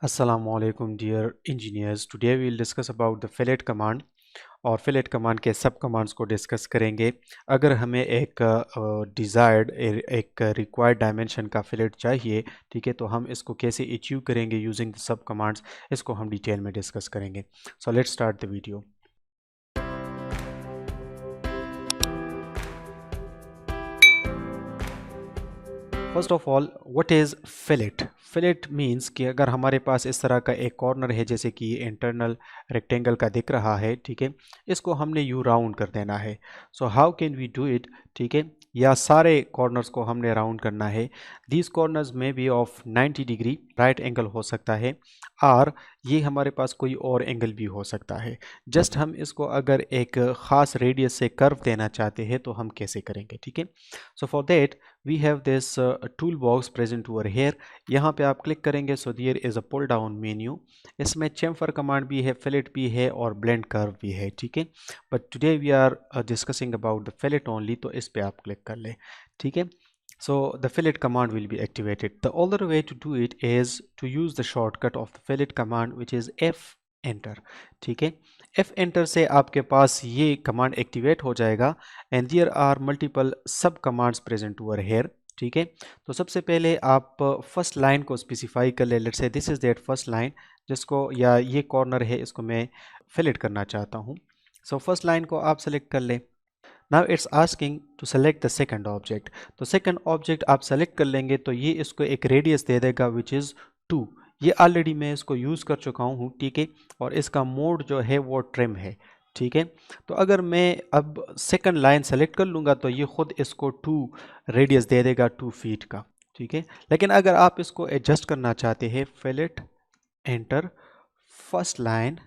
Assalamualaikum dear engineers. Today we will discuss about the fillet command और fillet command के सब commands को discuss करेंगे। अगर हमें एक डिज़ायर्ड एक रिक्वायर्ड डायमेंशन का फिलेट चाहिए, ठीक है, तो हम इसको कैसे अचीव करेंगे यूजिंग द सब कमांड्स, इसको हम डिटेल में डिस्कस करेंगे। So let's start the video. First of all what is fillet? Fillet means कि अगर हमारे पास इस तरह का एक कॉर्नर है, जैसे कि ये इंटरनल रेक्टेंगल का दिख रहा है, ठीक है, इसको हमने यू राउंड कर देना है। So how can we do it? ठीक है, या सारे कॉर्नर्स को हमने राउंड करना है। दीज कॉर्नर्स में be of 90 degree, right angle हो सकता है, और ये हमारे पास कोई और एंगल भी हो सकता है। जस्ट हम इसको अगर एक ख़ास रेडियस से कर्व देना चाहते हैं तो हम कैसे करेंगे? ठीक है, so for that we have this tool box present over here. यहाँ पे आप क्लिक करेंगे, so there is a pull down menu. इसमें चेम्फर कमांड भी है, फिलेट भी है और ब्लेंड कर्व भी है, ठीक है। But today we are discussing about the fillet only, तो इस पे आप क्लिक कर ले, ठीक है। So the fillet command will be activated. The other way to do it is to use the shortcut of the fillet command, which is F enter, ठीक है। F enter से आपके पास ये कमांड एक्टिवेट हो जाएगा एंड देयर आर मल्टीपल सब commands present over hair, ठीक है। तो सबसे पहले आप फर्स्ट लाइन को स्पेसिफाई कर ले। Let's say this is that first line जिसको, या ये कॉर्नर है, इसको मैं फिलेट करना चाहता हूँ। सो फर्स्ट लाइन को आप सेलेक्ट कर ले। Now it's asking to select the second object. तो सेकंड ऑब्जेक्ट आप सेलेक्ट कर लेंगे तो ये इसको एक रेडियस दे देगा विच इज़ 2। ये ऑलरेडी मैं इसको यूज़ कर चुका हूँ, ठीक है, और इसका मोड जो है वो ट्रिम है, ठीक है। तो अगर मैं अब सेकंड लाइन सेलेक्ट कर लूँगा तो ये खुद इसको 2 रेडियस दे देगा 2 फीट का, ठीक है। लेकिन अगर आप इसको एडजस्ट करना चाहते हैं, फिलेट एंटर फर्स्ट लाइन,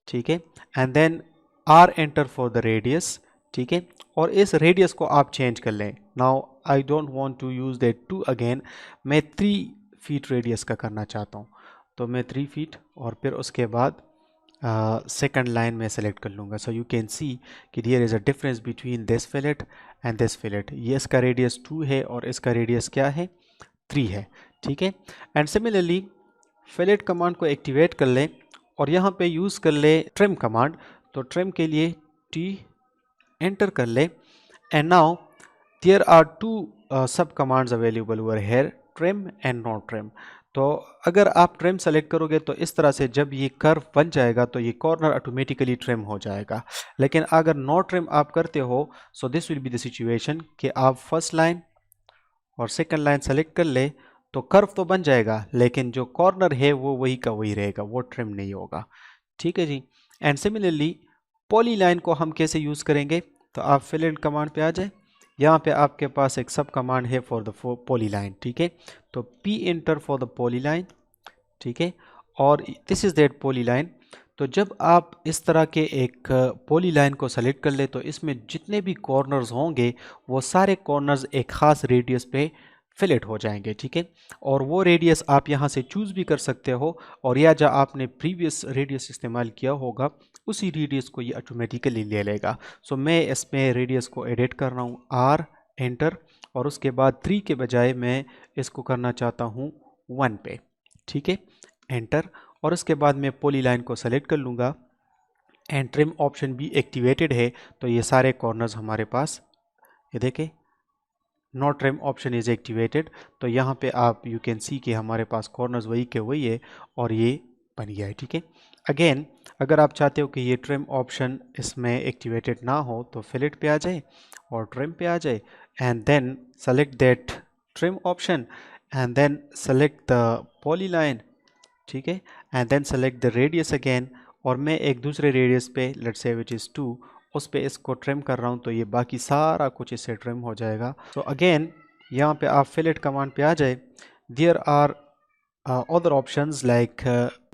ठीक है, and then R enter for the radius, ठीक है, और इस रेडियस को आप चेंज कर लें। Now I don't want to use that 2 again, मैं 3 फीट रेडियस का करना चाहता हूँ, तो मैं 3 फीट और फिर उसके बाद सेकंड लाइन में सेलेक्ट कर लूँगा। सो यू कैन सी कि there is a difference between this fillet and this fillet. ये इसका रेडियस 2 है और इसका रेडियस क्या है? 3 है, ठीक है। एंड सिमिलरली फिलेट कमांड को एक्टिवेट कर लें और यहाँ पे यूज़ कर ले ट्रिम कमांड। तो ट्रिम के लिए टी एंटर कर ले एंड नाउ देयर आर 2 सब commands available over here, trim and not trim. तो अगर आप ट्रिम सेलेक्ट करोगे तो इस तरह से जब ये कर्व बन जाएगा तो ये कॉर्नर ऑटोमेटिकली ट्रिम हो जाएगा। लेकिन अगर नॉट ट्रिम आप करते हो, so this will be the situation कि आप फर्स्ट लाइन और सेकंड लाइन सेलेक्ट कर ले तो कर्व तो बन जाएगा लेकिन जो कॉर्नर है वो वही का वही रहेगा, वो ट्रिम नहीं होगा, ठीक है जी। एंड सिमिलरली पॉली लाइन को हम कैसे यूज़ करेंगे? तो आप फिलेट कमांड पे आ जाए। यहाँ पे आपके पास एक सब कमांड है फॉर द पॉली लाइन, ठीक है। तो P enter for the poly line, ठीक है, और this is that poly line. तो जब आप इस तरह के एक पॉली लाइन को सेलेक्ट कर ले तो इसमें जितने भी कॉर्नर्स होंगे वो सारे कॉर्नर्स एक ख़ास रेडियस पे फिलेट हो जाएंगे, ठीक है। और वो रेडियस आप यहाँ से चूज़ भी कर सकते हो, और या जो आपने प्रीवियस रेडियस इस्तेमाल किया होगा उसी रेडियस को ये ऑटोमेटिकली ले लेगा। सो मैं इसमें रेडियस को एडिट कर रहा हूँ, आर एंटर, और उसके बाद 3 के बजाय मैं इसको करना चाहता हूँ 1 पे, ठीक है, एंटर। और उसके बाद मैं पॉली लाइन को सेलेक्ट कर लूँगा एंड ट्रिम ऑप्शन भी एक्टिवेटेड है। तो ये सारे कॉर्नर्स हमारे पास, ये देखें, not trim option is activated. तो यहाँ पे आप यू कैन सी कि हमारे पास कॉर्नर्स वही के वही है और ये बन गया है, ठीक है। अगेन अगर आप चाहते हो कि ये ट्रिम ऑप्शन इसमें एक्टिवेटेड ना हो तो फिलेट पे आ जाए और ट्रिम पे आ जाए and then select that trim option and then select the poly line, ठीक है, and then select the radius again. और मैं एक दूसरे रेडियस पे, लेट्स से विच इज़ 2, उस पे इसको ट्रिम कर रहा हूँ तो ये बाकी सारा कुछ इससे ट्रिम हो जाएगा। सो अगेन यहाँ पे आप फिलेट कमांड पे आ जाए। There are other options like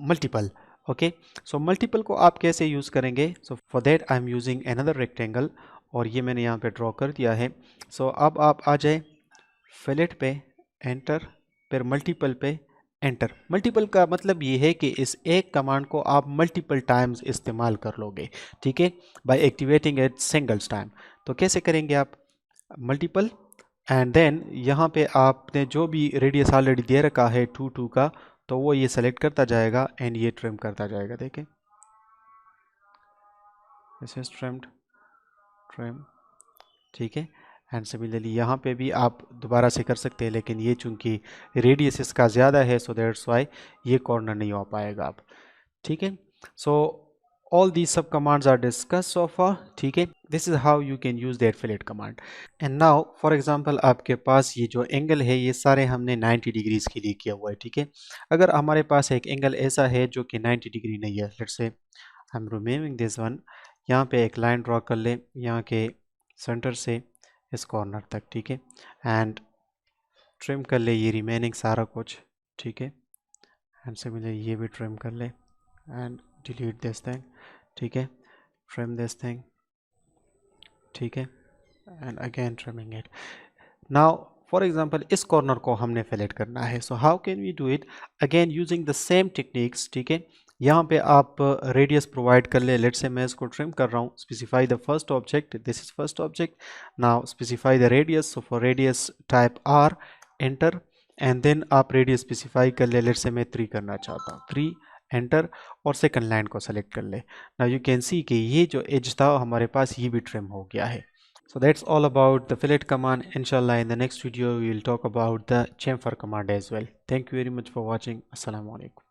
multiple, okay. So multiple को आप कैसे यूज़ करेंगे? So for that I am using another rectangle, और ये मैंने यहाँ पे ड्रॉ कर दिया है। सो अब आप आ जाए फिलेट पे, एंटर, फिर मल्टीपल पे एंटर। मल्टीपल का मतलब ये है कि इस एक कमांड को आप मल्टीपल टाइम्स इस्तेमाल कर लोगे, ठीक है, by activating it singles time. तो कैसे करेंगे आप? मल्टीपल एंड देन यहाँ पे आपने जो भी रेडियस ऑलरेडी दे रखा है 2 2 का, तो वो ये सेलेक्ट करता जाएगा एंड ये ट्रिम करता जाएगा। देखें, दिस इज ट्रिम्ड, ट्रिम, ठीक है। एंड सिमिलरली यहाँ पे भी आप दोबारा से कर सकते हैं, लेकिन ये चूंकि रेडियस इसका ज़्यादा है सो दैट्स वाई ये कॉर्नर नहीं हो पाएगा आप, ठीक है। So all these sub commands are discuss so फार, ठीक है। This is how you can use that fillet command. And now for example आपके पास ये जो एंगल है ये सारे हमने 90 डिग्रीज के लिए किया हुआ है, ठीक है। अगर हमारे पास एक एंगल ऐसा है जो कि 90 डिग्री नहीं है, let's say I am removing this one, यहाँ पे एक लाइन ड्रॉ कर ले यहाँ के सेंटर से इस कॉर्नर तक, ठीक है। एंड ट्रिम कर ले ये रिमेनिंग सारा कुछ, ठीक है। एंड सिमिलरली ये भी ट्रिम कर ले एंड डिलीट दिस थिंग, ठीक है। ट्रिम दिस थिंग, ठीक है। And again trimming it. Now for example इस कॉर्नर को हमने फिलेट करना है, so how can we do it, again using the same techniques, ठीक है। यहाँ पे आप रेडियस प्रोवाइड कर ले, लेट्स से मैं इसको ट्रिम कर रहा हूँ, specify the first object, this is first object, now specify the radius, so for radius type R, enter, and then आप रेडियस स्पेसिफाई कर ले, लेट्स से मैं 3 करना चाहता हूँ, 3, एंटर, और सेकंड लाइन को सेलेक्ट कर ले। नाउ यू कैन सी कि ये जो एज था हमारे पास ये भी ट्रिम हो गया है। So that's all about the fillet command. Inshallah, in the next video we will talk about the chamfer command as well. Thank you very much for watching. Assalamu alaikum.